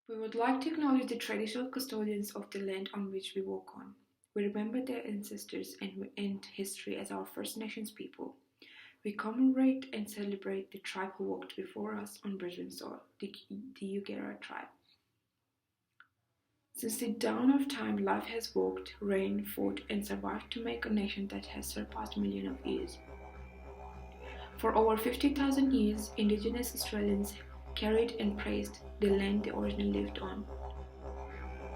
We would like to acknowledge the traditional custodians of the land on which we walk on. We remember their ancestors and history as our First Nations people. We commemorate and celebrate the tribe who walked before us on Brisbane soil, the Yugera tribe. Since the dawn of time, life has walked, reigned, fought, and survived to make a nation that has surpassed millions of years. For over 50,000 years, Indigenous Australians carried and praised the land they originally lived on.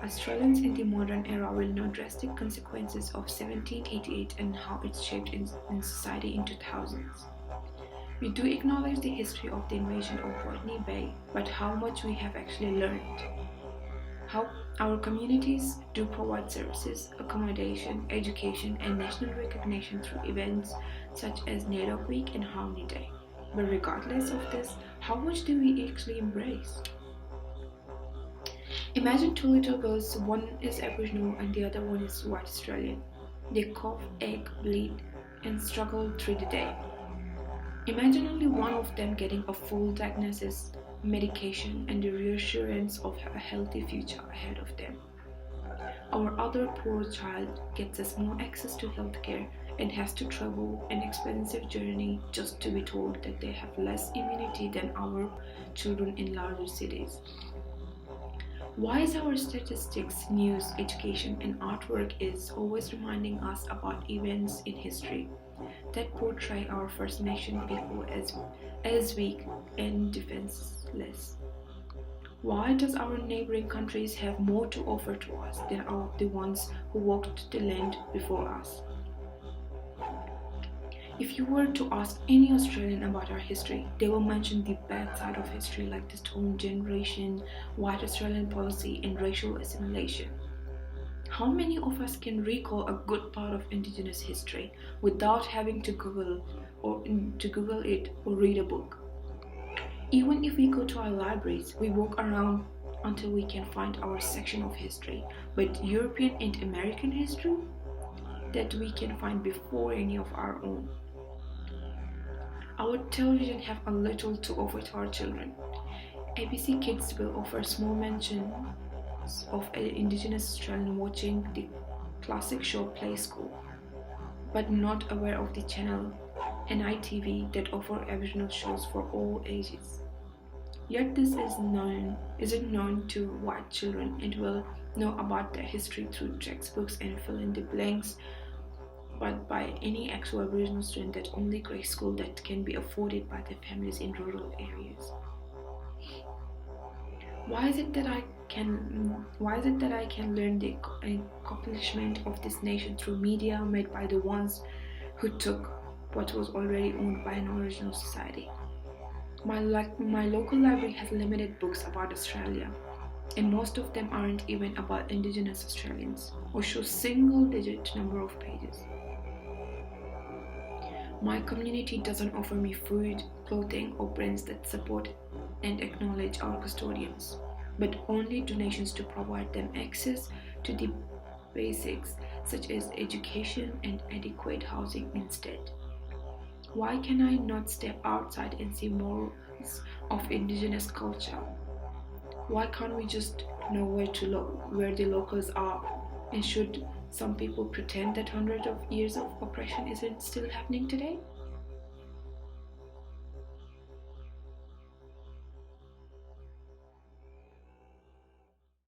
Australians in the modern era will know drastic consequences of 1788 and how it shaped in society in 2000s. We do acknowledge the history of the invasion of Botany Bay, but how much we have actually learned. How our communities do provide services, accommodation, education, and national recognition through events such as NAIDOC Week and Harmony Day. But regardless of this, how much do we actually embrace? Imagine two little girls, one is Aboriginal and the other one is white Australian. They cough, ache, bleed, and struggle through the day. Imagine only one of them getting a full diagnosis, medication, and the reassurance of a healthy future ahead of them. Our other poor child gets a small access to healthcare and has to travel an expensive journey just to be told that they have less immunity than our children in larger cities. Why is our statistics, news, education, and artwork is always reminding us about events in history that portray our First Nation people as weak and defenseless? Why does our neighboring countries have more to offer to us than the ones who walked the land before us? If you were to ask any Australian about our history, they will mention the bad side of history like the Stone Generation, white Australian policy, and racial assimilation. How many of us can recall a good part of Indigenous history without having to Google it or read a book? Even if we go to our libraries, we walk around until we can find our section of history, but European and American history that we can find before any of our own. Our television have a little to offer to our children. ABC Kids will offer small mentions of Indigenous Australian watching the classic show Play School, but not aware of the channel NITV that offer Aboriginal shows for all ages. Yet this isn't known to white children and will know about their history through textbooks and fill in the blanks, but by any actual Aboriginal student at only grade school that can be afforded by their families in rural areas. Why is it that I can learn the accomplishment of this nation through media made by the ones who took what was already owned by an original society? My local library has limited books about Australia, and most of them aren't even about Indigenous Australians or show single-digit number of pages. My community doesn't offer me food, clothing, or brands that support and acknowledge our custodians, but only donations to provide them access to the basics such as education and adequate housing instead. Why can I not step outside and see more of Indigenous culture? Why can't we just know where the locals are? And should some people pretend that hundreds of years of oppression isn't still happening today?